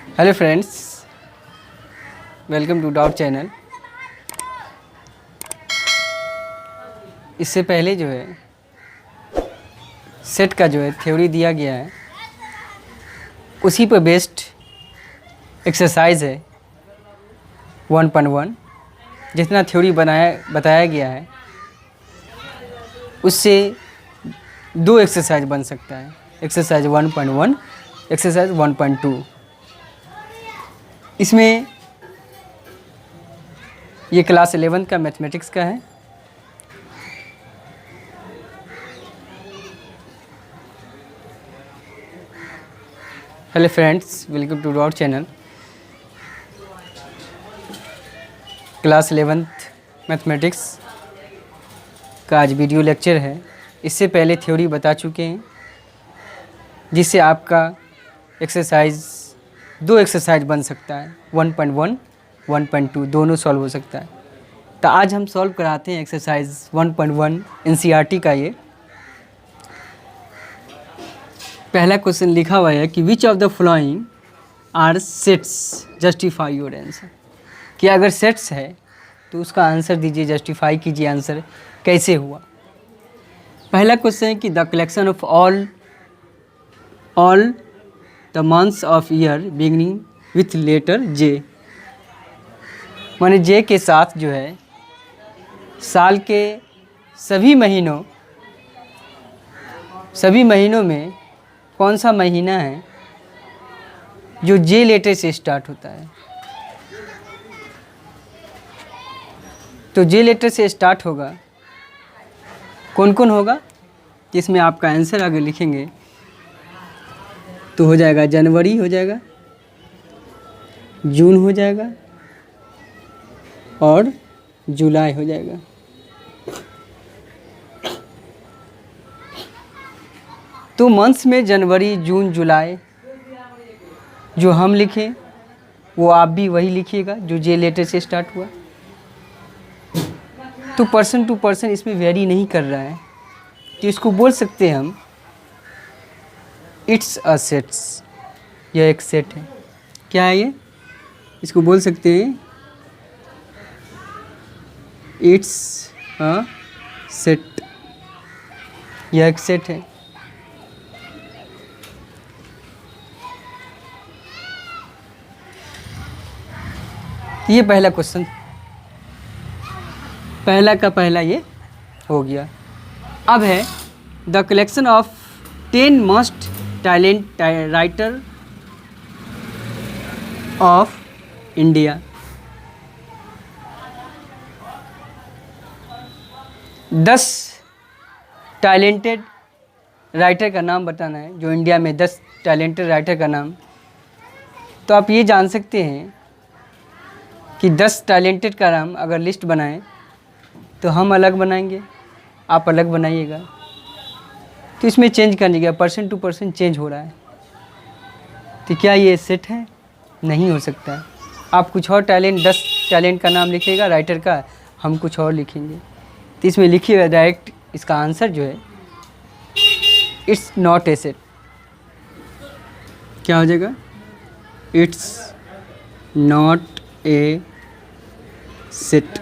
Hello friends, welcome to doubt channel. इससे पहले जो है सेट का जो है थ्योरी दिया गया है, उसी पर बेस्ड एक्सरसाइज है 1.1। जितना थ्योरी बताया गया है उससे दो एक्सरसाइज बन सकता है, एक्सरसाइज 1.1, एक्सरसाइज 1.2। इसमें ये क्लास 11 का मैथमेटिक्स का है। Hello friends, welcome to doubt channel. Class 11th mathematics का आज वीडियो लेक्चर है। इससे पहले थ्योरी बता चुके हैं, जिससे आपका दो एक्सरसाइज बन सकता है, 1.1, 1.2 दोनों सॉल्व हो सकता है। तो आज हम सॉल्व कराते हैं एक्सरसाइज 1.1 एनसीईआरटी का। ये पहला क्वेश्चन लिखा हुआ है कि which of the following are sets, justify your answer. कि अगर सेट्स है तो उसका आंसर दीजिए, जस्टिफाई कीजिए आंसर कैसे हुआ। पहला क्वेश्चन है कि the collection of all the months of year beginning with letter J, माने जे के साथ जो है साल के सभी महीनों में कौन सा महीना है जो जे लेटर से स्टार्ट होता है। तो जे लेटर से स्टार्ट होगा, कौन कौन होगा, जिसमें आपका आंसर अगर लिखेंगे तो हो जाएगा जनवरी, हो जाएगा जून, हो जाएगा और जुलाई हो जाएगा। तो मंथ्स में जनवरी, जून, जुलाई जो हम लिखें वो आप भी वही लिखिएगा जो जे लेटर से स्टार्ट हुआ। तो पर्सन टू पर्सन इसमें वेरी नहीं कर रहा है, तो इसको बोल सकते हैं हम इट्स अ सेट्स। यह एक सेट है। क्या है ये? इसको बोल सकते हैं इट्स अ सेट। यह एक सेट है। ये पहला क्वेश्चन, पहला का पहला ये हो गया। अब है the collection of 10 most talent writer of India. 10 talented writer का नाम बताना है, जो इंडिया में 10 टैलेंटेड राइटर का नाम। तो आप ये जान सकते हैं कि 10 टैलेंटेड का नाम अगर लिस्ट बनाएं तो हम अलग बनाएंगे, आप अलग बनाइएगा। तो इसमें चेंज करने का पर्सन टू पर्सन चेंज हो रहा है। तो क्या ये सेट है? नहीं हो सकता है। आप कुछ और 10 टैलेंट का नाम लिखिएगा राइटर का, हम कुछ और लिखेंगे। तो इसमें लिखिएगा डायरेक्ट, इसका आंसर जो है इट्स नॉट ए सेट। क्या हो जाएगा? It's not a set.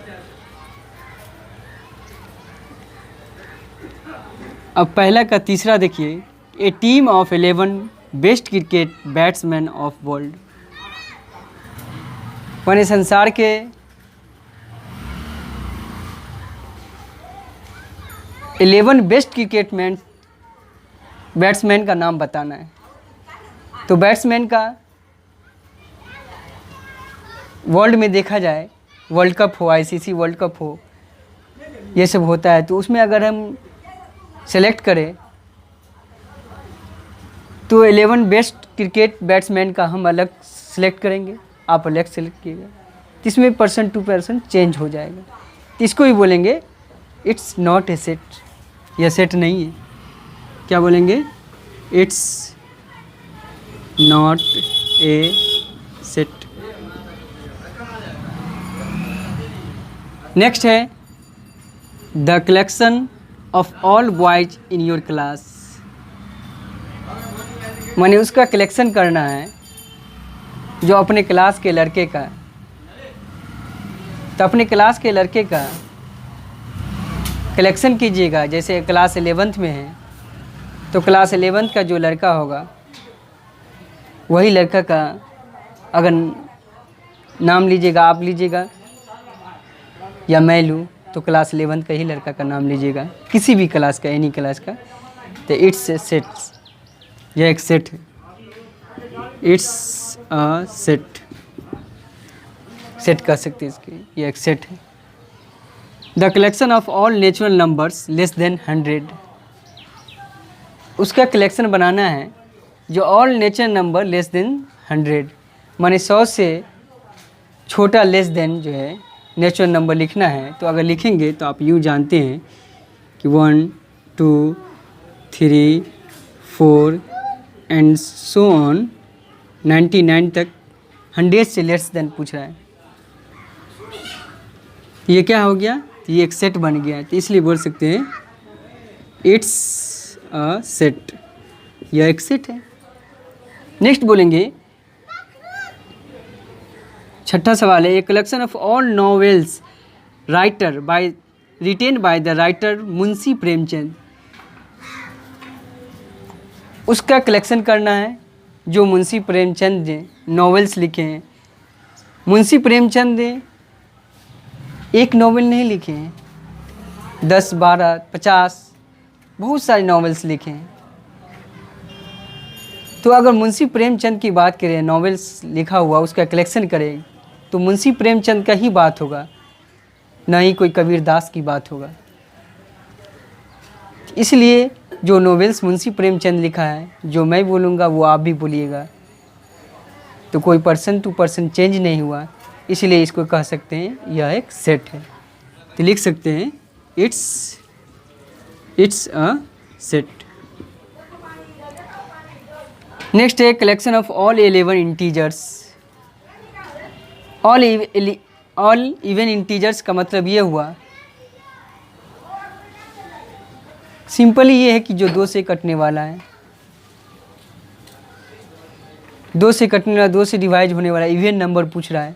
अब पहला का तीसरा देखिए, a team of 11 best cricket batsman of world. माने संसार के 11 बेस्ट क्रिकेट बैट्समैन का नाम बताना है। तो बैट्समैन का वर्ल्ड में देखा जाए, वर्ल्ड कप हो, आईसीसी वर्ल्ड कप हो, ये सब होता है। तो उसमें अगर हम सेलेक्ट करें तो 11 बेस्ट क्रिकेट बैट्समैन का हम अलग सेलेक्ट करेंगे, आप अलग सेलेक्ट कीजिएगा। तो इसमें पर्सन टू पर्सन चेंज हो जाएगा। तो इसको ही बोलेंगे इट्स नॉट ए सेट। यह सेट नहीं है। क्या बोलेंगे? It's not a set. Next है the collection of all boys in your class. माने उसका कलेक्शन करना है जो अपने क्लास के लड़के का, तो अपने क्लास के लड़के का कलेक्शन कीजिएगा। जैसे क्लास 11th में है तो क्लास 11th का जो लड़का होगा वही लड़का का अगर नाम लीजिएगा, आप लीजिएगा या मैं लूँ, तो क्लास 11th का ही लड़का का नाम लीजिएगा, किसी भी क्लास का, एनी क्लास का। तो इट्स ए सेट, यह एक सेट है, इट्स अ सेट, सेट कह सकते हैं इसके, यह एक सेट है। The collection of all natural numbers less than 100, उसका कलेक्शन बनाना है जो all natural number less then 100, माने 100 से छोटा लेस देन जो है नेचुरल नंबर लिखना है। तो अगर लिखेंगे तो आप यूँ जानते हैं कि 1 2 3 4 एंड सो ऑन 99 तक 100 से लेस देन पूछ रहा है। ये क्या हो गया, ये एक सेट बन गया, तो इसलिए बोल सकते हैं इट्स अ सेट, यह एक सेट है। नेक्स्ट बोलेंगे, छठा सवाल है, a collection of all novels writer by written by the writer Munshi Premchand, उसका कलेक्शन करना है जो मुंशी प्रेमचंद ने नॉवेल्स लिखे हैं। मुंशी प्रेमचंद ने एक नॉवेल नहीं लिखे हैं, 10 12 50 बहुत सारे नॉवेल्स लिखे हैं। तो अगर मुंशी प्रेमचंद की बात करें, नॉवेल्स लिखा हुआ उसका कलेक्शन करें, तो मुंशी प्रेमचंद का ही बात होगा, ना ही कोई कबीर दास की बात होगा। इसलिए जो नॉवेल्स मुंशी प्रेमचंद लिखा है, जो मैं बोलूँगा वो आप भी बोलिएगा, तो कोई पर्सन टू पर्सन चेंज नहीं हुआ, इसलिए इसको कह सकते हैं यह एक सेट है। तो लिख सकते हैं इट्स अ सेट। नेक्स्ट है collection of all 11 integers. All even integers का मतलब ये हुआ, सिंपली ये है कि जो 2 से कटने वाला है, 2 से कटने वाला, 2 से डिवाइड होने वाला इवन नंबर पूछ रहा है।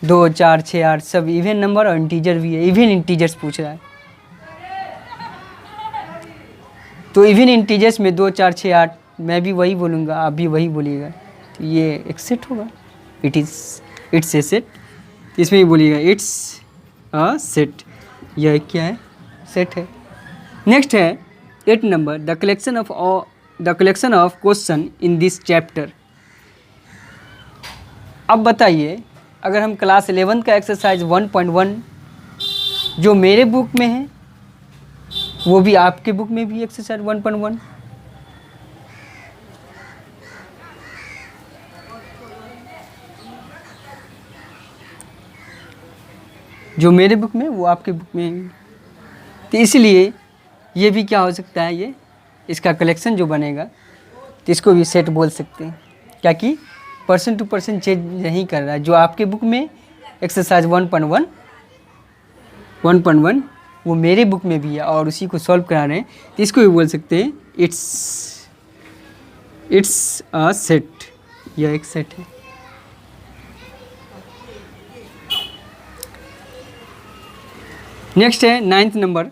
2 4 6 8 सब इवन नंबर और इंटीजर भी है, इवन इंटीजर्स पूछ रहा है। तो इवन इंटीजर्स में 2 4 6 8 मैं भी वही बोलूँगा, आप भी वही बोलिएगा, तो ये एक सेट होगा, इट्स ए सेट। इसमें भी बोलिएगा इट्स अ सेट, यह क्या है, सेट है। नेक्स्ट है 8 number, the collection of question in this chapter. अब बताइए, अगर हम क्लास 11 का एक्सरसाइज 1.1 जो मेरे बुक में है, वो भी आपके बुक में भी एक्सरसाइज 1.1, जो मेरे बुक में वो आपके बुक में है, तो इसलिए ये भी क्या हो सकता है, ये इसका कलेक्शन जो बनेगा तो इसको भी सेट बोल सकते हैं, क्या कि पर्सन टू पर्सन चेंज नहीं कर रहा है। जो आपके बुक में एक्सरसाइज 1.1 वो मेरे बुक में भी है और उसी को सॉल्व करा रहे हैं, तो इसको भी बोल सकते हैं इट्स अ सेट, यह एक सेट है। नेक्स्ट है 9th number,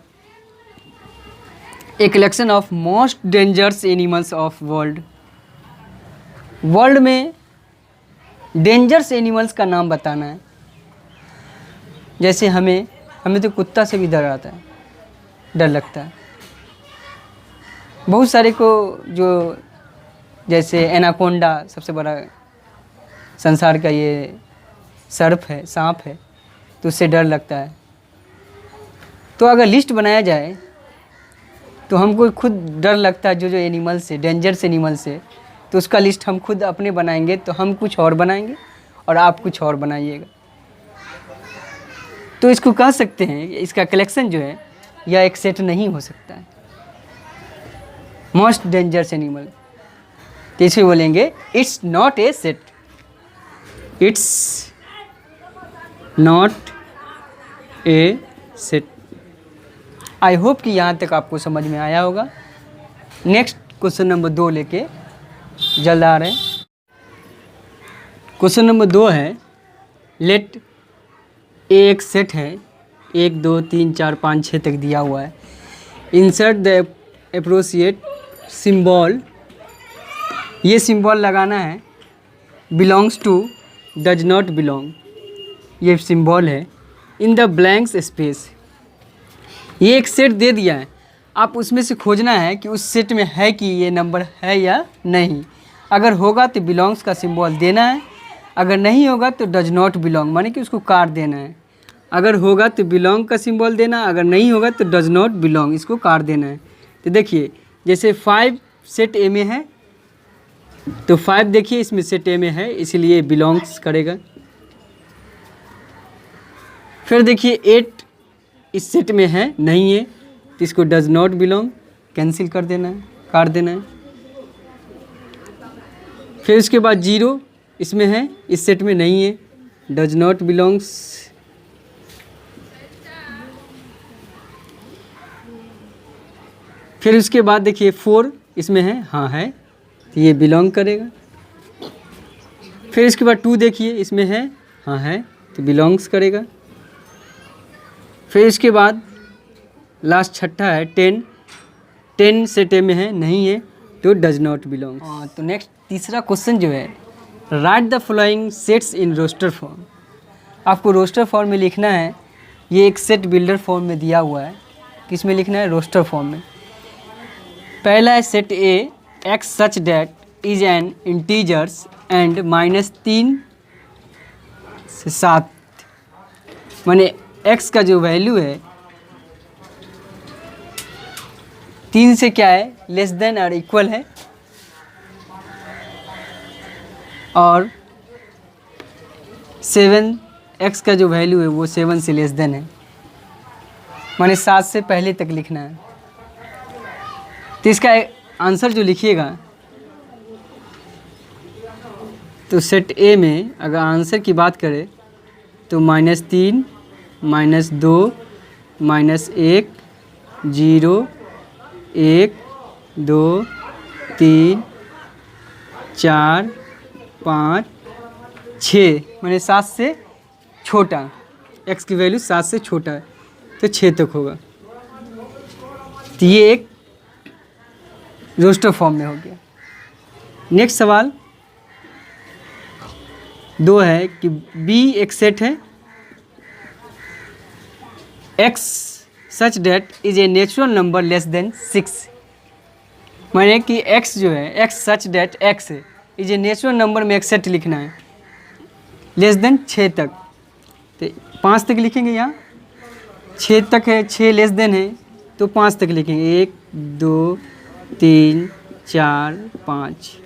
A collection of most dangerous animals of world. World में डेंजरस एनिमल्स का नाम बताना है। जैसे हमें तो कुत्ता से भी डर लगता है। बहुत सारे को जो जैसे एनाकोंडा सबसे बड़ा संसार का ये सर्प है, सांप है, तो उससे डर लगता है। तो अगर लिस्ट बनाया जाए तो हमको खुद डर लगता है जो एनिमल्स है, डेंजरस एनिमल्स है, तो उसका लिस्ट हम खुद अपने बनाएंगे, तो हम कुछ और बनाएंगे और आप कुछ और बनाइएगा। तो इसको कह सकते हैं इसका कलेक्शन जो है यह एक सेट नहीं हो सकता है, मोस्ट डेंजरस एनिमल। तो इसमें बोलेंगे it's not a set, it's not a set. I hope कि यहाँ तक आपको समझ में आया होगा। नेक्स्ट क्वेश्चन नंबर 2 लेके जल्द आ रहे हैं। क्वेश्चन नंबर 2 है, लेट ए एक सेट है, 1 2 3 4 5 6 तक दिया हुआ है। इंसर्ट द एप्रोप्रिएट सिंबल, ये सिंबल लगाना है। Belongs to, does not belong, ये सिंबल है। इन द ब्लैंक्स स्पेस, ये एक सेट दे दिया है, आप उसमें से खोजना है कि उस सेट में है कि ये नंबर है या नहीं। अगर होगा तो बिलोंग्स का सिंबल देना है, अगर नहीं होगा तो डज नॉट बिलोंग, माने कि उसको काट देना है। अगर होगा तो बिलोंग का सिंबल देना, अगर नहीं होगा तो डज नॉट बिलोंग, इसको काट देना है। तो देखिए जैसे 5 सेट ए में है, तो 5 देखिए इसमें सेट ए में है, इसलिए बिलोंग्स करेगा। फिर देखिए 8 इस सेट में है, नहीं है, तो इसको डज नॉट बिलोंग कैंसिल कर देना है, काट देना है। फिर उसके बाद 0 इसमें है, इस सेट में नहीं है, डज नॉट बिलोंग्स। फिर उसके बाद देखिए 4 इसमें है, हाँ है, तो ये बिलोंग करेगा। फिर इसके बाद 2 देखिए इसमें है, हाँ है, तो बिलोंग्स करेगा। फिर इसके बाद लास्ट छठा है 10 सेट में है, नहीं है, तो डज नॉट बिलोंग। हाँ, तो नेक्स्ट तीसरा क्वेश्चन जो है, write the following sets in roster form. आपको रोस्टर फॉर्म में लिखना है, ये एक सेट बिल्डर फॉर्म में दिया हुआ है, किस में लिखना है, रोस्टर फॉर्म में। पहला है set A, x such that is an integers and -3 से 7, माने एक्स का जो वैल्यू है 3 से क्या है, लेस देन और इक्वल है, और 7 एक्स का जो वैल्यू है वो 7 से लेस देन है, माने 7 से पहले तक लिखना है। तो इसका आंसर जो लिखिएगा, तो सेट ए में अगर आंसर की बात करें तो -3 -2 -1 0 1 2 3 4 5 6, माने 7 से छोटा, x की वैल्यू 7 से छोटा है, तो 6 तक होगा। तो ये एक रोस्टर फॉर्म में हो गया। नेक्स्ट सवाल 2 है कि b एक सेट है, x such that is a natural number less than 6, माने कि x जो है, x सच डेट x है, इज ए नेचुरल नंबर में एक सेट लिखना है, लेस देन 6 तक। तो 5 तक लिखेंगे, यहाँ 6 तक है, 6 लेस देन है, तो 5 तक लिखेंगे, 1 2 3 4 5,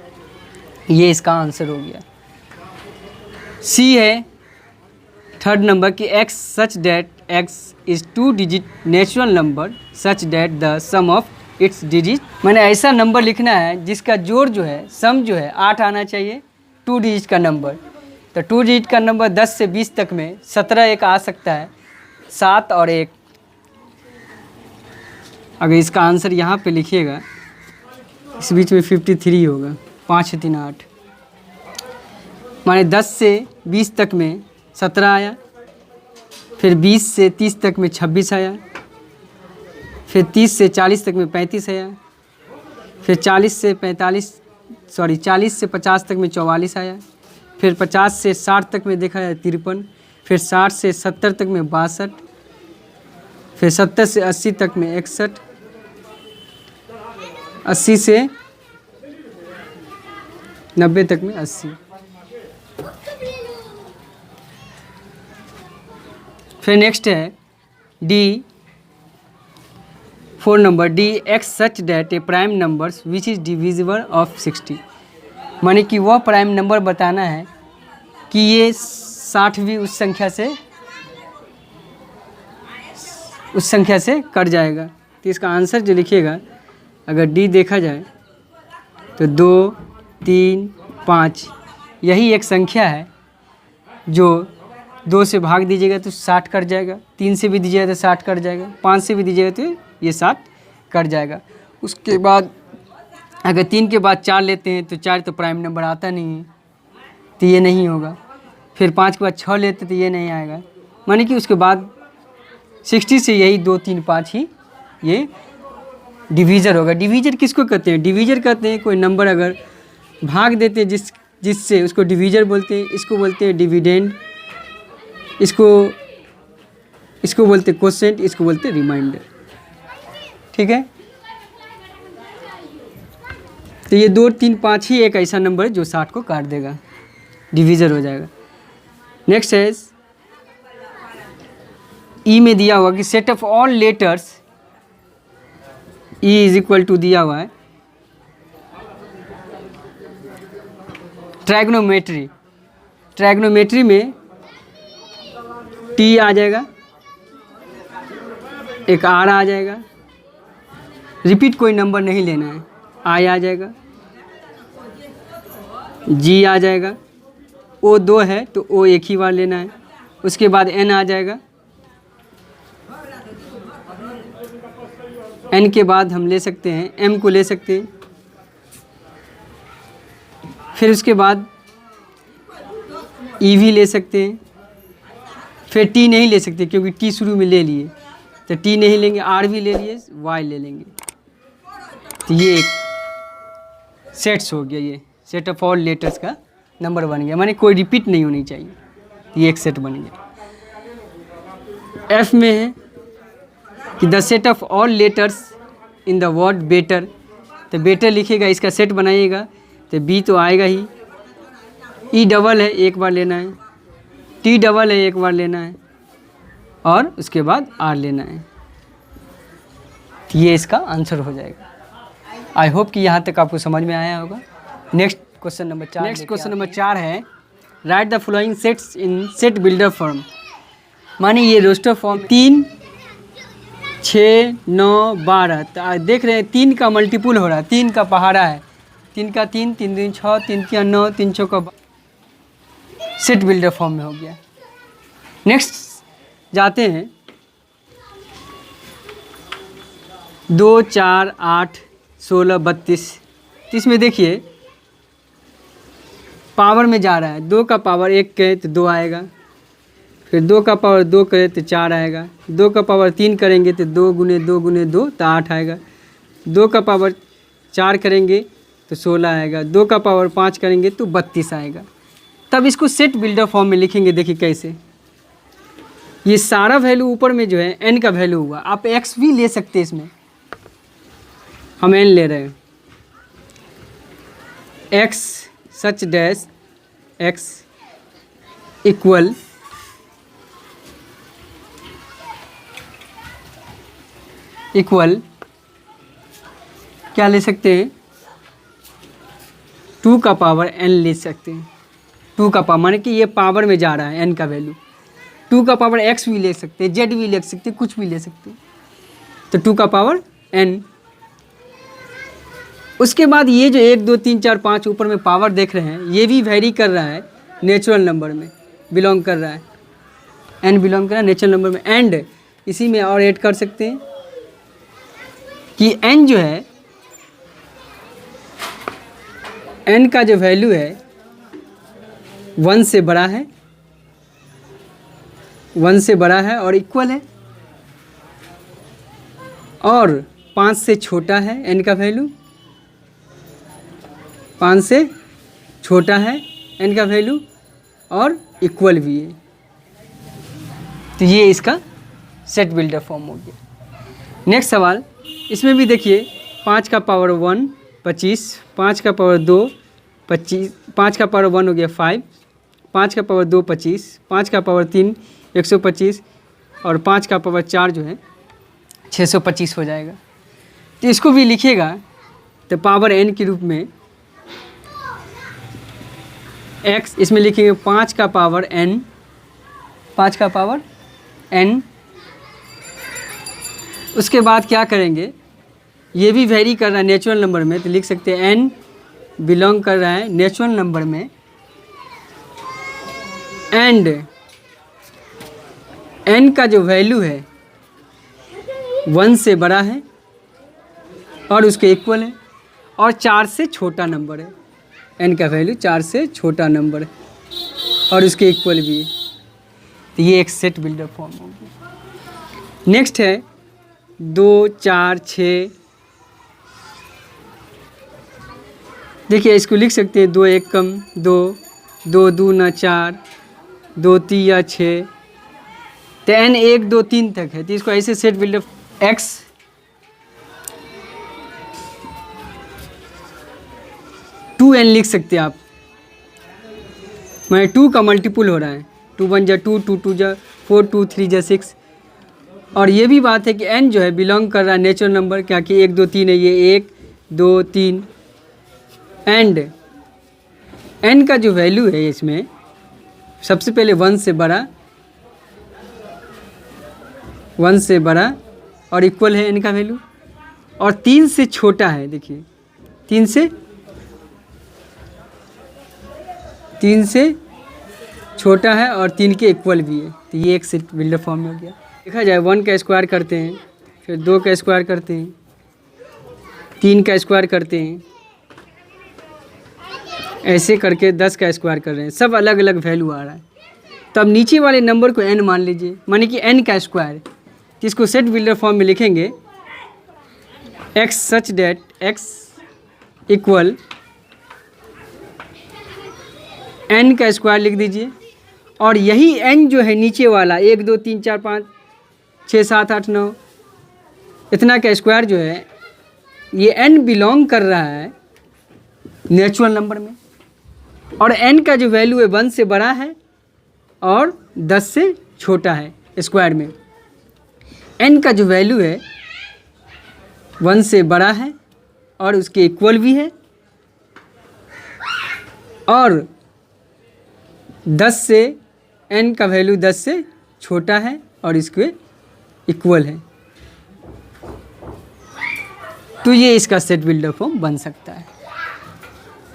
ये इसका आंसर हो गया। सी है थर्ड नंबर कि x such that x is 2 digit natural number such that the sum of its digit, मैंने ऐसा नंबर लिखना है जिसका जोड़ जो है, सम जो है 8 आना चाहिए, 2 डिजिट का नंबर। तो 2 डिजिट का नंबर 10 से 20 तक में 17 एक आ सकता है, 7 और 1। अगर इसका आंसर यहाँ पे लिखिएगा, इस बीच में 53 होगा, 5 3 8, माने 10 से 20 तक में 17 आया, फिर 20 से 30 तक में 26 आया, फिर 30 से 40 तक में 35 आया, फिर 40 से 50 तक में 44 आया, फिर 50 से 60 तक में देखा जाए 53, फिर 60 से 70 तक में 62, फिर 70 से 80 तक में 61, 80 से 90 तक में 80। फिर नेक्स्ट है D 4 number, D x such that a prime numbers which is divisible of 60, माने कि वह प्राइम नंबर बताना है कि ये 60वीं उस संख्या से कट जाएगा। तो इसका आंसर जो लिखिएगा, अगर डी देखा जाए तो 2 3 5, यही एक संख्या है जो 2 से भाग दीजिएगा तो 60 कट जाएगा, 3 से भी दीजिएगा तो 60 कट जाएगा, 5 से भी दीजिएगा तो ये 60 कट जाएगा। उसके बाद अगर 3 के बाद 4 लेते हैं तो 4 तो प्राइम नंबर आता नहीं है, तो ये नहीं होगा। फिर 5 के बाद 6 लेते तो ये नहीं आएगा, माने कि उसके बाद 60 से यही 2 3 5 ही ये डिवीज़र होगा। डिवीज़र किसको कहते हैं? डिवीज़र कहते हैं कोई नंबर अगर भाग देते हैं जिससे उसको डिवीज़र बोलते हैं। इसको बोलते हैं डिविडेंड, इसको बोलते हैं क्वोशिएंट, इसको बोलते हैं रिमाइंडर। ठीक है, तो ये 2 3 5 ही एक ऐसा नंबर है जो 60 को काट देगा, डिवीज़र हो जाएगा। नेक्स्ट है ई में दिया हुआ कि set of all letters, E is equal to दिया हुआ है ट्राइग्नोमेट्री। ट्राइग्नोमेट्री में टी आ जाएगा, एक आर आ जाएगा, रिपीट कोई नंबर नहीं लेना है, आई आ जाएगा, जी आ जाएगा, ओ 2 है तो ओ एक ही बार लेना है, उसके बाद एन आ जाएगा, एन के बाद हम ले सकते हैं एम को ले सकते हैं, फिर उसके बाद ई भी ले सकते हैं, फिर टी नहीं ले सकते क्योंकि टी शुरू में ले लिए, तो टी नहीं लेंगे, आर भी ले लिए, वाई ले लेंगे। तो ये एक सेट्स हो गया, ये सेट ऑफ ऑल लेटर्स का नंबर बन गया, माने कोई रिपीट नहीं होनी चाहिए, ये एक सेट बन गया। एफ में है कि the set of all letters in the word better, तो बेटर लिखेगा, इसका सेट बनाइएगा तो बी तो आएगा ही। ई डबल है एक बार लेना है, टी डबल है एक बार लेना है, और उसके बाद आर लेना है, तो ये इसका आंसर हो जाएगा। आई होप कि यहाँ तक आपको समझ में आया होगा। Next question number 4। Next question number 4 है write the following sets in set builder form, माने ये रोस्टर फॉर्म 3 6 9 12, तो देख रहे हैं 3 का मल्टीपुल हो रहा है, 3 का पहाड़ा है, 3 का 3 3 3 6 3 3 9 3 6 का सेट बिल्डर फॉर्म में हो गया। नेक्स्ट जाते हैं 2 4 8 16 32, तो इसमें देखिए पावर में जा रहा है, 2 का पावर 1 करें तो 2 आएगा, फिर 2 का पावर 2 करें तो 4 आएगा, 2 का पावर 3 करेंगे तो 2 गुने 2 गुने 2 तो 8 आएगा, 2 का पावर 4 करेंगे तो 16 आएगा, 2 का पावर 5 करेंगे तो 32 आएगा। तब इसको सेट बिल्डर फॉर्म में लिखेंगे। देखिए कैसे, ये सारा वैल्यू ऊपर में जो है n का वैल्यू हुआ, आप x भी ले सकते हैं, इसमें हम n ले रहे हैं, x सच डैश x इक्वल क्या ले सकते हैं, 2 का पावर n ले सकते हैं, 2 का पावर माने कि ये पावर में जा रहा है n का वैल्यू, 2 का पावर x भी ले सकते हैं, z भी ले सकते हैं, कुछ भी ले सकते हैं, तो 2 का पावर n। उसके बाद ये जो 1 2 3 4 5 ऊपर में पावर देख रहे हैं, ये भी वेरी कर रहा है, नेचुरल नंबर में बिलोंग कर रहा है, n बिलोंग कर रहा है नेचुरल नंबर में। एंड इसी में और ऐड कर सकते हैं कि n जो है, n का जो वैल्यू है 1 से बड़ा है, 1 से बड़ा है और इक्वल है, और 5 से छोटा है, n का वैल्यू 5 से छोटा है n का वैल्यू और इक्वल भी है, तो ये इसका सेट बिल्डर फॉर्म हो गया। नेक्स्ट सवाल, इसमें भी देखिए 5 का पावर 1 25, 5 का पावर 2 25, 5 का पावर 1 हो गया 5, 5 का पावर 2 25, 5 का पावर 3 125 और 5 का पावर 4 जो है 625 हो जाएगा। तो इसको भी लिखिएगा तो पावर n के रूप में x, इसमें लिखेंगे 5 का पावर n, 5 का पावर n। उसके बाद क्या करेंगे, ये भी वेरी कर रहा है नेचुरल नंबर में, तो लिख सकते हैं n बिलोंग कर रहा है नेचुरल नंबर में, एंड n का जो वैल्यू है 1 से बड़ा है और उसके इक्वल है, और 4 से छोटा नंबर है, n का वैल्यू 4 से छोटा नंबर है। और उसके इक्वल भी है। तो ये एक सेट बिल्डर फॉर्म हो गया। नेक्स्ट है 2 4 6। देखिए इसको लिख सकते हैं 2 1 कम 2, 2 2 ना 4, 2 3 या 6। तो n 1 2 3 तक है, तो इसको ऐसे सेट बिल्डर x 2n लिख सकते हैं आप। मैं 2 का मल्टीपुल हो रहा है, 2 1 जा 2, 2 2 जा 4, 2 3 जा 6। और ये भी बात है कि n जो है बिलोंग कर रहा है नेचुरल नंबर, क्या कि 1 2 3 है, ये 1 2 3। एंड n का जो वैल्यू है इसमें सबसे पहले 1 से बड़ा और इक्वल है n का वैल्यू, और 3 से छोटा है। देखिए 3 से छोटा है और 3 के इक्वल भी है। तो ये एक सेट बिल्डर फॉर्म में हो गया। देखा जाए 1 का स्क्वायर करते हैं, फिर 2 का स्क्वायर करते हैं, 3 का स्क्वायर करते हैं, ऐसे करके 10 का स्क्वायर कर रहे हैं। सब अलग अलग वैल्यू आ रहा है। तो अब नीचे वाले नंबर को n मान लीजिए, माने कि n का स्क्वायर। तो इसको सेट बिल्डर फॉर्म में लिखेंगे x such that x equal n का स्क्वायर लिख दीजिए। और यही n जो है नीचे वाला 1 2 3 4 5 6 7 8 9 इतना का स्क्वायर जो है, ये n बिलोंग कर रहा है नेचुरल नंबर में। और n का जो वैल्यू है 1 से बड़ा है और 10 से छोटा है स्क्वायर में। n का जो वैल्यू है 1 से बड़ा है और उसके इक्वल भी है, और 10 से n का वैल्यू 10 से छोटा है और इसके इक्वल है। तो ये इसका सेट बिल्डर फॉर्म बन सकता है।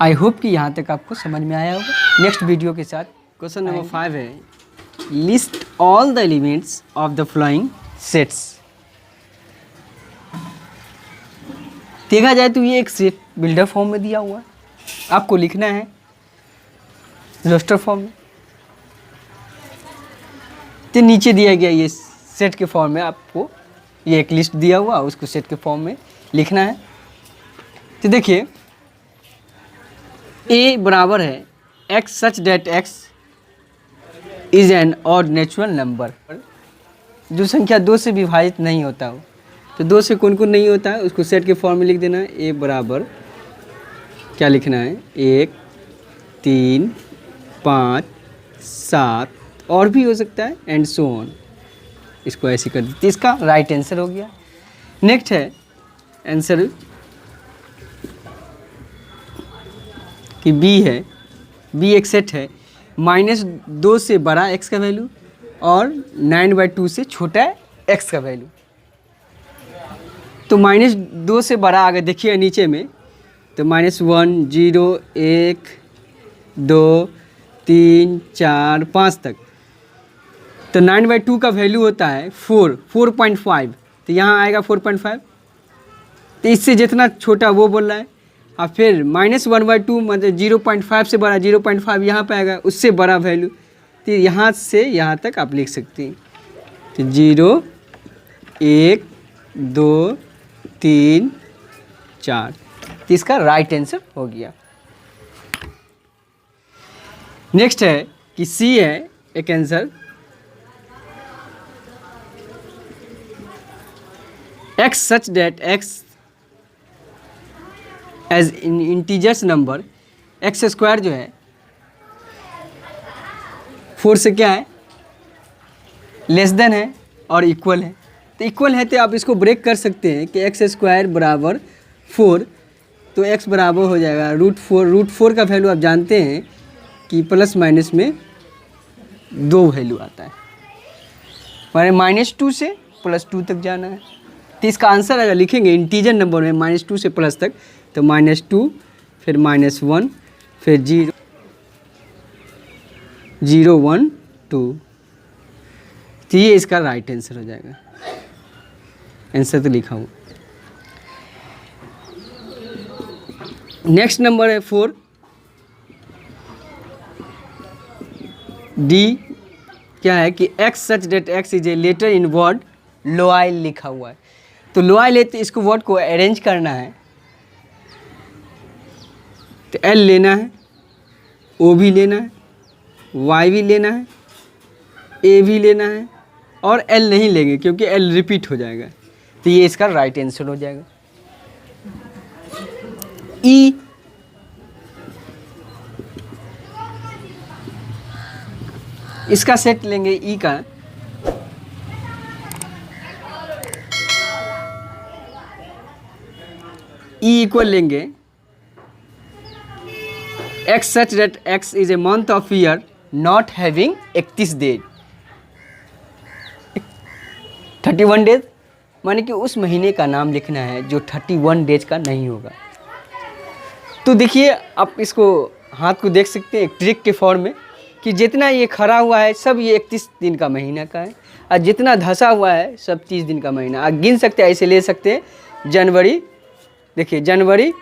आई होप कि यहाँ तक आपको समझ में आया होगा। नेक्स्ट वीडियो के साथ क्वेश्चन नंबर 5 है, list all the elements of the following sets. देखा जाए तो ये एक सेट बिल्डर फॉर्म में दिया हुआ है, आपको लिखना है रोस्टर फॉर्म में। तो नीचे दिया गया ये सेट के फॉर्म में आपको ये एक लिस्ट दिया हुआ, उसको सेट के फॉर्म में लिखना है। तो देखिए a बराबर है x such that x is an odd natural number, जो संख्या 2 से विभाजित नहीं होता हो। तो 2 से कौन कौन नहीं होता है उसको सेट के फॉर्म में लिख देना है। a बराबर क्या लिखना है, 1 3 5 7 और भी हो सकता है एंड सो ऑन। इसको ऐसे कर दीजिए, इसका राइट आंसर हो गया। नेक्स्ट है आंसर कि b है, b एक सेट है -2 से बड़ा x का वैल्यू और 9/2 से छोटा है x का वैल्यू। तो -2 से बड़ा अगर देखिए नीचे में तो -1 0 1 2 3 4 5 तक। तो 9/2 का वैल्यू होता है 4.5। तो यहाँ आएगा 4.5। तो इससे जितना छोटा वो बोल रहा है। और फिर -1/2 मतलब 0.5 से बड़ा 0.5 यहाँ पे आएगा, उससे बड़ा वैल्यू। तो यहाँ से यहाँ तक आप लिख सकते हैं। तो 0 1 2 3 4। तो इसका राइट आंसर हो गया। नेक्स्ट है कि सी है एक answer, x such that x as in integers number, x square जो है 4 से क्या है लेस देन है और इक्वल है। तो इक्वल है तो आप इसको ब्रेक कर सकते हैं कि x स्क्वायर बराबर 4। तो x बराबर हो जाएगा √4 का वैल्यू आप जानते हैं कि प्लस माइनस में 2 वैल्यू आता है, माने -2 से +2 तक जाना है। तो इसका आंसर अगर लिखेंगे इंटीजर नंबर में -2 से प्लस तक, तो -2 फिर -1 फिर 0 0 1 2। तो ये इसका राइट आंसर हो जाएगा। आंसर तो लिखा हूँ। नेक्स्ट नंबर है 4। डी क्या है कि x such that x is a letter in word loyal लिखा हुआ है। तो लोआइल है तो इसको वर्ड को अरेंज करना है, तो एल लेना है, ओ भी लेना है, वाई भी लेना है, ए भी लेना है, और एल नहीं लेंगे क्योंकि एल रिपीट हो जाएगा। तो ये इसका राइट आंसर हो जाएगा। ई इसका सेट लेंगे ई का, ई इक्वल लेंगे x such that x is a month of year not having 31 days, 31 days माने कि उस महीने का नाम लिखना है जो 31 डेज का नहीं होगा। तो देखिए आप इसको हाथ को देख सकते हैं एक ट्रिक के फॉर्म में कि जितना ये खड़ा हुआ है सब ये 31 दिन का महीना का है, और जितना धंसा हुआ है सब 30 दिन का महीना। आप गिन सकते हैं, ऐसे ले सकते हैं जनवरी, देखिए जनवरी,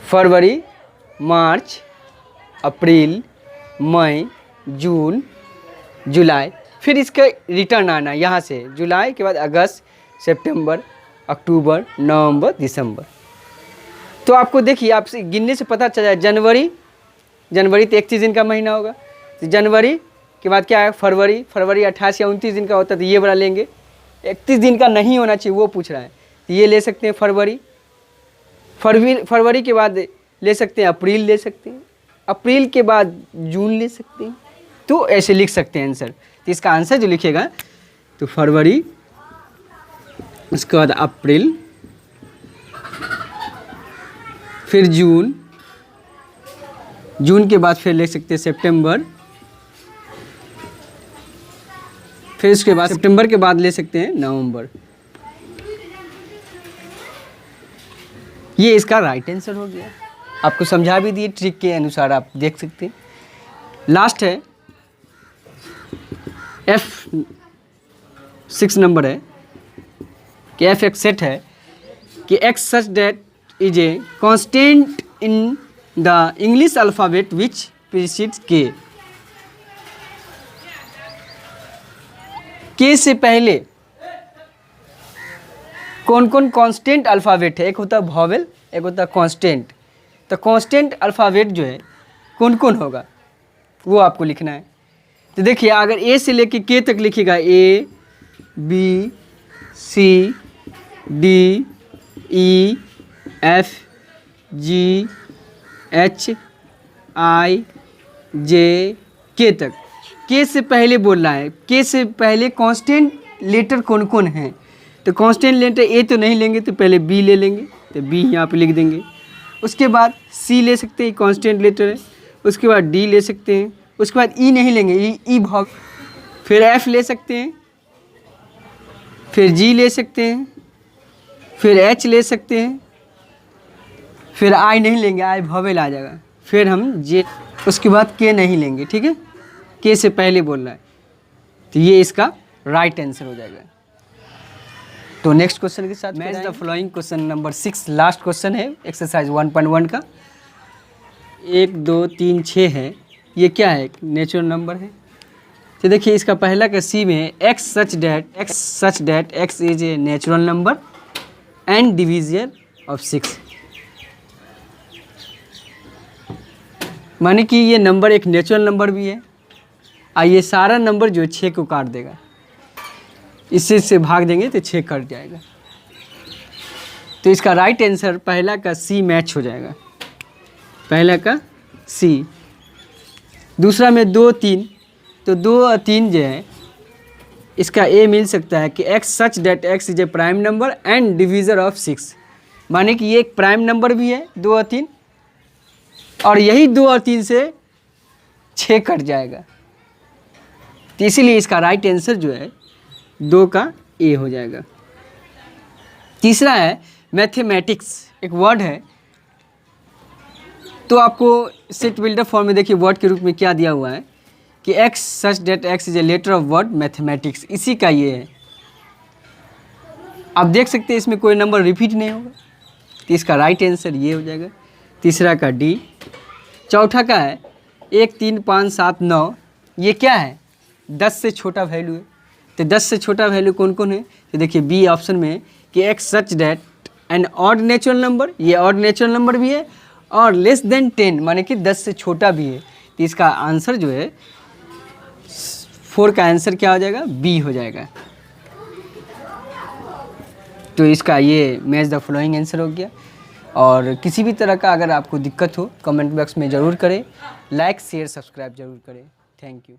फरवरी, मार्च, अप्रैल, मई, जून, जुलाई, फिर इसका रिटर्न आना यहाँ से जुलाई के बाद अगस्त, सितंबर, अक्टूबर, नवंबर, दिसंबर। तो आपको देखिए आप गिनने से पता चल जाए जनवरी तो 31 दिन का महीना होगा। तो जनवरी के बाद क्या है फरवरी 28 या 29 दिन का होता है, तो ये बड़ा लेंगे। 31 दिन का नहीं होना चाहिए वो पूछ रहा है, तो ये ले सकते हैं फरवरी के बाद ले सकते हैं अप्रैल, ले सकते हैं अप्रैल के बाद जून ले सकते हैं। तो ऐसे लिख सकते हैं आंसर। तो इसका आंसर जो लिखेगा तो फरवरी, उसके बाद अप्रैल, फिर जून के बाद फिर ले सकते हैं सितंबर, फिर उसके बाद सितंबर के बाद ले सकते हैं नवंबर। ये इसका राइट आंसर हो गया। आपको समझा भी दिए, ट्रिक के अनुसार आप देख सकते हैं। लास्ट है F6 नंबर है कि F एक सेट है कि X such that is a constant in the English alphabet which precedes K। K से पहले कौन कौन कांस्टेंट अल्फ़ाबेट है? एक होता है वॉवेल, एक होता है कांस्टेंट। तो कांस्टेंट अल्फ़ाबेट जो है कौन कौन होगा वो आपको लिखना है। तो देखिए अगर ए से लेके के तक लिखिएगा A B C D E F G H I J K तक, के से पहले बोल रहा है। के से पहले कांस्टेंट लेटर कौन कौन हैं? तो कांस्टेंट लेटर ए तो नहीं लेंगे, तो पहले बी ले लेंगे, तो बी यहाँ पे लिख देंगे। उसके बाद सी ले सकते हैं, कांस्टेंट लेटर है। उसके बाद डी ले सकते हैं। उसके बाद ई नहीं लेंगे, ई भाग। फिर एफ ले सकते हैं, फिर जी ले सकते हैं, फिर एच ले सकते हैं, फिर आई नहीं लेंगे, आई वॉवेल आ जाएगा। फिर हम जे, उसके बाद के नहीं लेंगे, ठीक है, के से पहले बोल रहा है। तो ये इसका राइट आंसर हो जाएगा। तो नेक्स्ट क्वेश्चन के साथ match the following question number 6 last question है एक्सरसाइज 1.1 का। 1 2 3 6 है। ये क्या है? नेचुरल नंबर है। तो देखिए इसका पहला का सी में x such that x is a natural number and division of 6। माने कि ये नंबर एक नेचुरल नंबर भी है और ये सारा नंबर जो है 6 को काट देगा। इससे से भाग देंगे तो 6 कट जाएगा। तो इसका राइट आंसर पहला का सी मैच हो जाएगा, पहला का सी। दूसरा में 2 3, तो 2 और 3 जो है इसका ए मिल सकता है कि x such that x is a prime number and divisor of 6। माने कि ये एक प्राइम नंबर भी है 2 और 3, और यही 2 और 3 से 6 कट जाएगा। तो इसीलिए इसका राइट आंसर जो है 2 का ए हो जाएगा। तीसरा है मैथमेटिक्स, एक वर्ड है। तो आपको सेट बिल्डर फॉर्म में देखिए वर्ड के रूप में क्या दिया हुआ है कि x such that x is a letter of word mathematics, इसी का ये है। आप देख सकते हैं इसमें कोई नंबर रिपीट नहीं होगा, तो इसका राइट आंसर ये हो जाएगा। तीसरा का डी। चौथा का है 1 3 5 7 9 ये क्या है, 10 से छोटा वैल्यू है। तो 10 से छोटा वैल्यू कौन कौन है, तो देखिए बी ऑप्शन में है कि x such that an odd natural number, ये ऑड नेचुरल नंबर भी है, और लेस देन 10 माने कि 10 से छोटा भी है। तो इसका आंसर जो है 4 का आंसर क्या हो जाएगा, बी हो जाएगा। तो इसका ये मैच द फॉलोइंग आंसर हो गया। और किसी भी तरह का अगर आपको दिक्कत हो कमेंट बॉक्स में ज़रूर करें, लाइक शेयर सब्सक्राइब जरूर करें। Thank you.